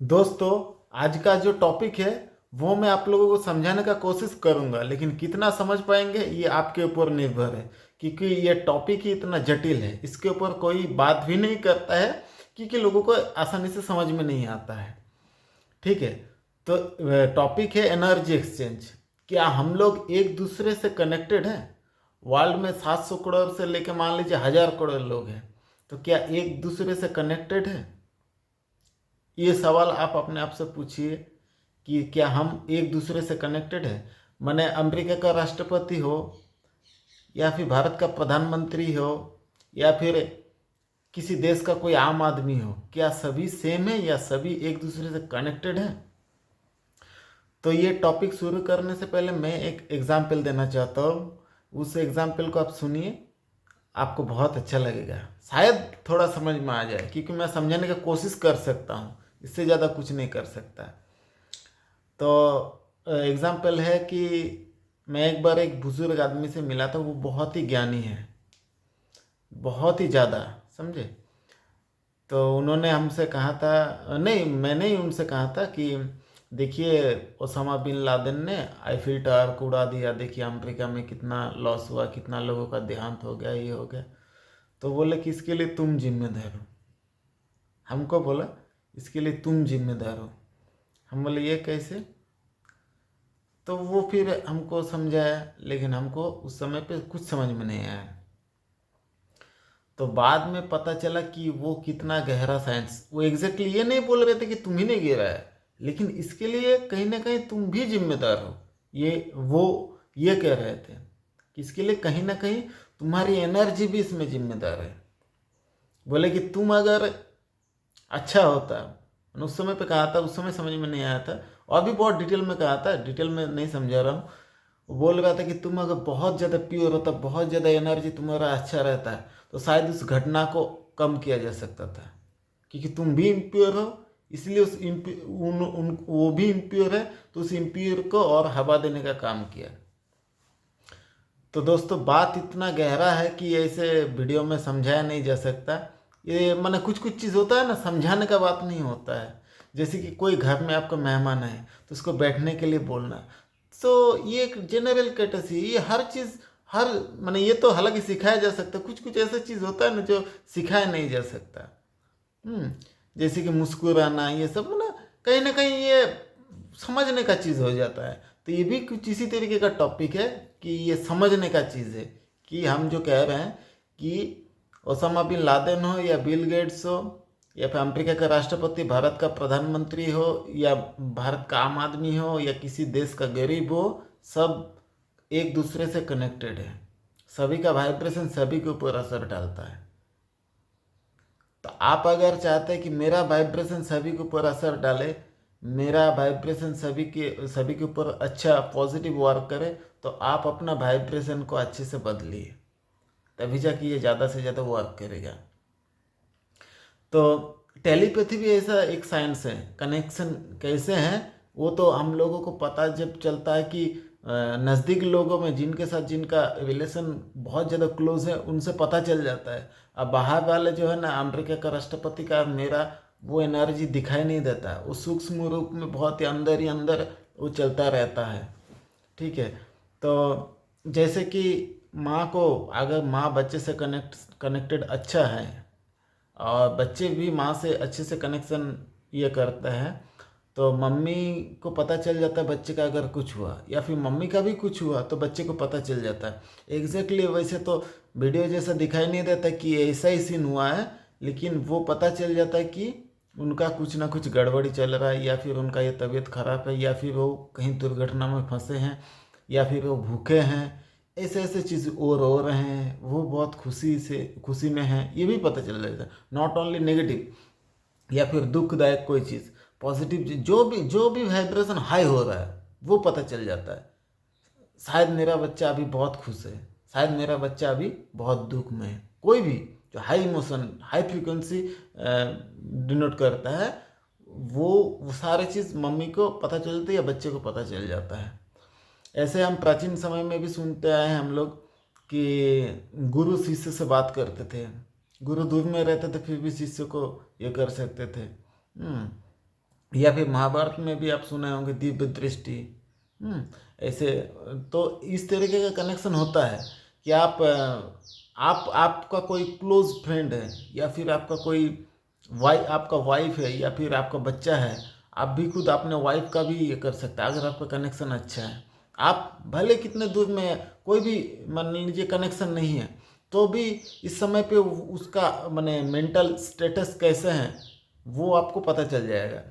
दोस्तों, आज का जो टॉपिक है वो मैं आप लोगों को समझाने का कोशिश करूंगा, लेकिन कितना समझ पाएंगे ये आपके ऊपर निर्भर है। क्योंकि ये टॉपिक ही इतना जटिल है, इसके ऊपर कोई बात भी नहीं करता है, क्योंकि लोगों को आसानी से समझ में नहीं आता है। ठीक है। तो टॉपिक है एनर्जी एक्सचेंज। क्या हम लोग एक दूसरे से कनेक्टेड हैं? वर्ल्ड में 700 करोड़ से लेकर मान लीजिए 1000 करोड़ लोग हैं, तो क्या एक दूसरे से कनेक्टेड है? ये सवाल आप अपने आप से पूछिए कि क्या हम एक दूसरे से कनेक्टेड है। माने अमेरिका का राष्ट्रपति हो, या फिर भारत का प्रधानमंत्री हो, या फिर किसी देश का कोई आम आदमी हो, क्या सभी सेम है या सभी एक दूसरे से कनेक्टेड है? तो ये टॉपिक शुरू करने से पहले मैं एक एग्जाम्पल देना चाहता हूँ। उस एग्जाम्पल को आप सुनिए, आपको बहुत अच्छा लगेगा। शायद थोड़ा समझ में आ जाए, क्योंकि मैं समझाने की कोशिश कर सकता हूँ, इससे ज़्यादा कुछ नहीं कर सकता। तो एग्जाम्पल है कि मैं एक बार एक बुजुर्ग आदमी से मिला था। वो बहुत ही ज्ञानी है, बहुत ही ज़्यादा, समझे। तो उन्होंने हमसे कहा था, नहीं मैंने ही उनसे कहा था कि देखिए, ओसामा बिन लादेन ने आईफिल टावर को उड़ा दिया, देखिए अमेरिका में कितना लॉस हुआ, कितना लोगों का देहांत हो गया, ये हो गया। तो बोले कि इसके लिए तुम जिम्मेदार हो। हमको बोला इसके लिए तुम जिम्मेदार हो। हम बोले ये कैसे? तो वो फिर हमको समझाया, लेकिन हमको उस समय पे कुछ समझ में नहीं आया। तो बाद में पता चला कि वो कितना गहरा साइंस, वो एग्जैक्टली ये नहीं बोल रहे थे कि तुम ही ने गिरा है, लेकिन इसके लिए कहीं ना कहीं तुम भी जिम्मेदार हो। वो ये कह रहे थे कि इसके लिए कहीं ना कहीं तुम्हारी एनर्जी भी इसमें जिम्मेदार है। बोले कि तुम अगर अच्छा होता, मैंने उस समय पे कहा था, उस समय समझ में नहीं आया था, और भी बहुत डिटेल में कहा था, डिटेल में नहीं समझा रहा हूँ। वो बोल रहा था कि तुम अगर बहुत ज़्यादा प्योर होता, बहुत ज़्यादा एनर्जी तुम्हारा अच्छा रहता है, तो शायद उस घटना को कम किया जा सकता था। क्योंकि तुम भी इम्प्योर हो, इसलिए उस वो भी इम्प्योर है, तो उस इम्प्योर को और हवा देने का काम किया। तो दोस्तों, बात इतना गहरा है कि ऐसे वीडियो में समझाया नहीं जा सकता। ये माने कुछ कुछ चीज़ होता है ना, समझाने का बात नहीं होता है। जैसे कि कोई घर में आपका मेहमान है, तो उसको बैठने के लिए बोलना। तो ये एक जनरल कैटेसी, ये हर चीज़, हर माने ये तो हालांकि सिखाया जा सकता है, कुछ कुछ ऐसा चीज़ होता है ना जो सिखाया नहीं जा सकता। हम्म जैसे कि मुस्कुराना, ये सब ना कहीं ये समझने का चीज़ हो जाता है। तो ये भी कुछ इसी तरीके का टॉपिक है कि ये समझने का चीज़ है कि हम जो कह रहे हैं कि ओसामा बिन लादेन हो, या बिल गेट्स हो, या फिर अमेरिका का राष्ट्रपति, भारत का प्रधानमंत्री हो, या भारत का आम आदमी हो, या किसी देश का गरीब हो, सब एक दूसरे से कनेक्टेड है। सभी का वाइब्रेशन सभी के ऊपर असर डालता है। तो आप अगर चाहते हैं कि मेरा वाइब्रेशन सभी के ऊपर असर डाले, मेरा वाइब्रेशन सभी के ऊपर अच्छा पॉजिटिव वर्क करे, तो आप अपना वाइब्रेशन को अच्छे से बदलिए, तभी जाके ये ज़्यादा से ज़्यादा वर्क करेगा। तो टेलीपैथी भी ऐसा एक साइंस है। कनेक्शन कैसे हैं वो तो हम लोगों को पता जब चलता है कि नज़दीक लोगों में जिनके साथ जिनका रिलेशन बहुत ज़्यादा क्लोज है, उनसे पता चल जाता है। अब बाहर वाले जो है ना, अमेरिका का राष्ट्रपति का मेरा वो एनर्जी दिखाई नहीं देता, वो सूक्ष्म रूप में बहुत ही अंदर वो चलता रहता है। ठीक है। तो जैसे कि माँ को, अगर माँ बच्चे से कनेक्टेड अच्छा है, और बच्चे भी माँ से अच्छे से कनेक्शन ये करते हैं, तो मम्मी को पता चल जाता है बच्चे का अगर कुछ हुआ, या फिर मम्मी का भी कुछ हुआ तो बच्चे को पता चल जाता है। एग्जैक्टली वैसे तो वीडियो जैसा दिखाई नहीं देता कि ऐसा ही सीन हुआ है, लेकिन वो पता चल जाता है कि उनका कुछ ना कुछ गड़बड़ी चल रहा है, या फिर उनका ये तबीयत खराब है, या फिर वो कहीं दुर्घटना में फंसे हैं, या फिर वो भूखे हैं, ऐसे ऐसे चीज़ वो रो रहे हैं, वो बहुत खुशी में हैं, ये भी पता चल जाता है। नॉट ओनली नेगेटिव या फिर दुखदायक कोई चीज़, पॉजिटिव चीज़, जो भी वाइब्रेशन हाई हो रहा है वो पता चल जाता है। शायद मेरा बच्चा अभी बहुत खुश है, शायद मेरा बच्चा अभी बहुत दुख में है। कोई भी जो high emotion, high frequency denote करता है, वो सारी चीज़ मम्मी को पता चलती है या बच्चे को पता चल जाता है। ऐसे हम प्राचीन समय में भी सुनते आए हैं हम लोग कि गुरु शिष्य से बात करते थे। गुरु दूर में रहते थे, फिर भी शिष्य को ये कर सकते थे। या फिर महाभारत में भी आप सुने होंगे दिव्य दृष्टि। ऐसे तो इस तरीके का कनेक्शन होता है कि आपका कोई क्लोज फ्रेंड है, या फिर आपका कोई आपका वाइफ है, या फिर आपका बच्चा है। आप भी खुद अपने वाइफ का भी ये कर सकते हैं अगर आपका कनेक्शन अच्छा है। आप भले कितने दूर में है, कोई भी मान लीजिए कनेक्शन नहीं है, तो भी इस समय पे उसका माने मेंटल स्टेटस कैसे है वो आपको पता चल जाएगा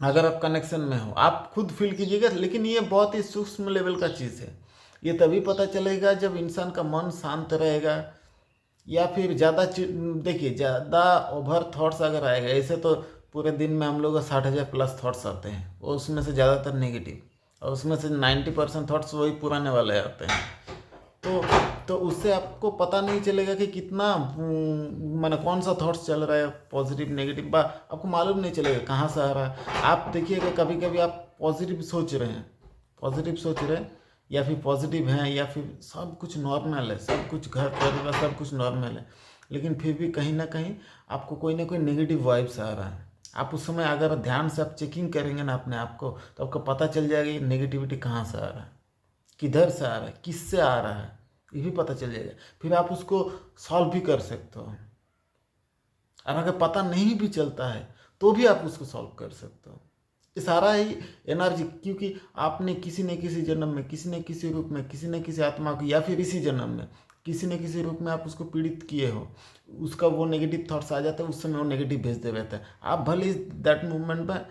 अगर आप कनेक्शन में हो। आप खुद फील कीजिएगा, लेकिन ये बहुत ही सूक्ष्म लेवल का चीज़ है। ये तभी पता चलेगा जब इंसान का मन शांत रहेगा, या फिर ज़्यादा देखिए ज़्यादा ओवर थॉट्स अगर आएगा, ऐसे तो पूरे दिन में हम लोग को 60,000 प्लस थॉट्स आते हैं, और उसमें से ज़्यादातर नेगेटिव, और उसमें से 90% थॉट्स वही पुराने वाले आते हैं। तो उससे आपको पता नहीं चलेगा कि कितना माने कौन सा थॉट्स चल रहा है, पॉजिटिव नेगेटिव, आपको मालूम नहीं चलेगा कहाँ से आ रहा है। आप देखिएगा कभी कभी आप पॉजिटिव सोच रहे हैं, या फिर पॉजिटिव हैं, या फिर सब कुछ नॉर्मल है, सब कुछ घर परिवार सब कुछ नॉर्मल है, लेकिन फिर भी कहीं ना कहीं आपको कोई ना कोई नेगेटिव वाइब्स आ रहा है। आप उस समय अगर ध्यान से आप चेकिंग करेंगे ना अपने आप को, तो आपको पता चल जाएगा ये नेगेटिविटी कहाँ से आ रहा है, किधर से आ रहा है, किससे आ रहा है, ये भी पता चल जाएगा। फिर आप उसको सॉल्व भी कर सकते हो, और अगर पता नहीं भी चलता है तो भी आप उसको सॉल्व कर सकते हो। ये सारा ही एनर्जी, क्योंकि आपने किसी न किसी जन्म में, किसी न किसी रूप में, किसी न किसी आत्मा को, या फिर इसी जन्म में किसी न किसी रूप में आप उसको पीड़ित किए हो, उसका वो नेगेटिव थॉट्स आ जाता है, उस समय वो नेगेटिव भेजते रहता है। आप भले दैट मूवमेंट में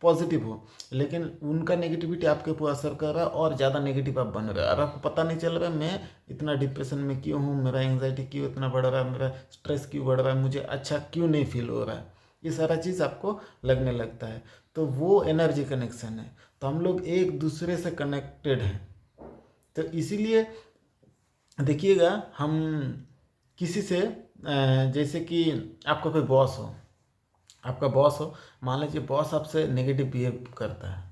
पॉजिटिव हो, लेकिन उनका नेगेटिविटी आपके ऊपर असर कर रहा है, और ज़्यादा नेगेटिव आप बन रहे हो, और आपको पता नहीं चल रहा है मैं इतना डिप्रेशन में क्यों हूँ, मेरा एंग्जाइटी क्यों इतना बढ़ रहा है, मेरा स्ट्रेस क्यों बढ़ रहा है, मुझे अच्छा क्यों नहीं फील हो रहा है। ये सारा चीज़ आपको लगने लगता है, तो वो एनर्जी कनेक्शन है। तो हम लोग एक दूसरे से कनेक्टेड हैं। तो इसीलिए देखिएगा, हम किसी से जैसे कि आपका कोई बॉस हो, मान लीजिए बॉस आपसे नेगेटिव बिहेव करता है,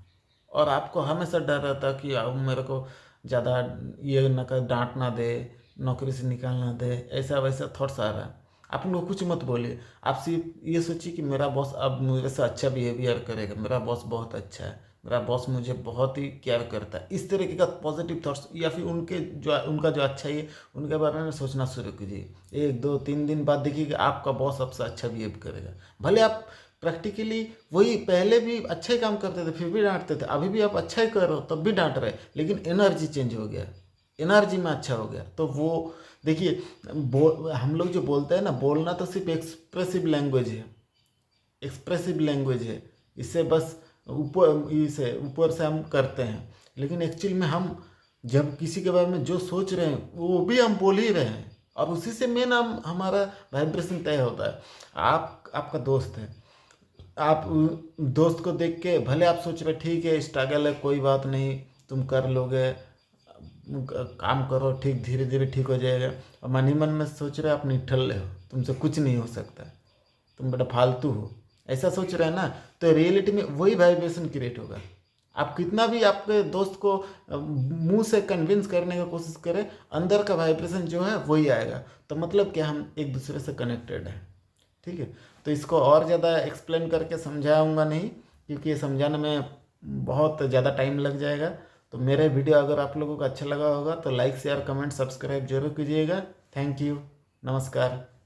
और आपको हमेशा डर रहता है कि अब मेरे को ज़्यादा ये न कर, डांट ना दे, नौकरी से निकालना दे, ऐसा वैसा थॉट्स आ रहा है। आप उनको कुछ मत बोलिए, आप सिर्फ ये सोचिए कि मेरा बॉस अब मेरे से अच्छा बिहेवियर करेगा, मेरा बॉस बहुत अच्छा है, मेरा बॉस मुझे बहुत ही केयर करता है। इस तरीके का पॉजिटिव थॉट्स, या फिर उनका जो अच्छा ही है उनके बारे में सोचना शुरू कीजिए। 1 2 3 दिन बाद देखिएगा आपका बॉस आपसे अच्छा बिहेव करेगा। भले आप प्रैक्टिकली वही पहले भी अच्छा ही काम करते थे फिर भी डांटते थे, अभी भी आप अच्छा ही कर रहे हो तब भी डांट रहे, लेकिन एनर्जी चेंज हो गया, एनर्जी में अच्छा हो गया। तो वो देखिए, हम लोग जो बोलते हैं ना, बोलना तो सिर्फ एक्सप्रेसिव लैंग्वेज है, इससे बस ऊपर से हम करते हैं, लेकिन एक्चुअल में हम जब किसी के बारे में जो सोच रहे हैं वो भी हम बोल ही रहे हैं, और उसी से मेन हमारा वाइब्रेशन तय होता है। आपका दोस्त है, आप दोस्त को देख के भले आप सोच रहे ठीक है स्ट्रगल है, कोई बात नहीं, तुम कर लोगे, काम करो, ठीक धीरे धीरे ठीक हो जाएगा, और मन ही मन में सोच रहे आप निठल्ले हो, तुमसे कुछ नहीं हो सकता, तुम बड़ा फालतू हो, ऐसा सोच रहे हैं ना, तो रियलिटी में वही वाइब्रेशन क्रिएट होगा। आप कितना भी आपके दोस्त को मुंह से कन्विंस करने की कोशिश करें, अंदर का वाइब्रेशन जो है वही आएगा। तो मतलब क्या, हम एक दूसरे से कनेक्टेड हैं। ठीक है, तो इसको और ज़्यादा एक्सप्लेन करके समझाऊंगा नहीं, क्योंकि ये समझाने में बहुत ज़्यादा टाइम लग जाएगा। तो मेरे वीडियो अगर आप लोगों को अच्छा लगा होगा तो लाइक शेयर कमेंट सब्सक्राइब जरूर कीजिएगा। थैंक यू, नमस्कार।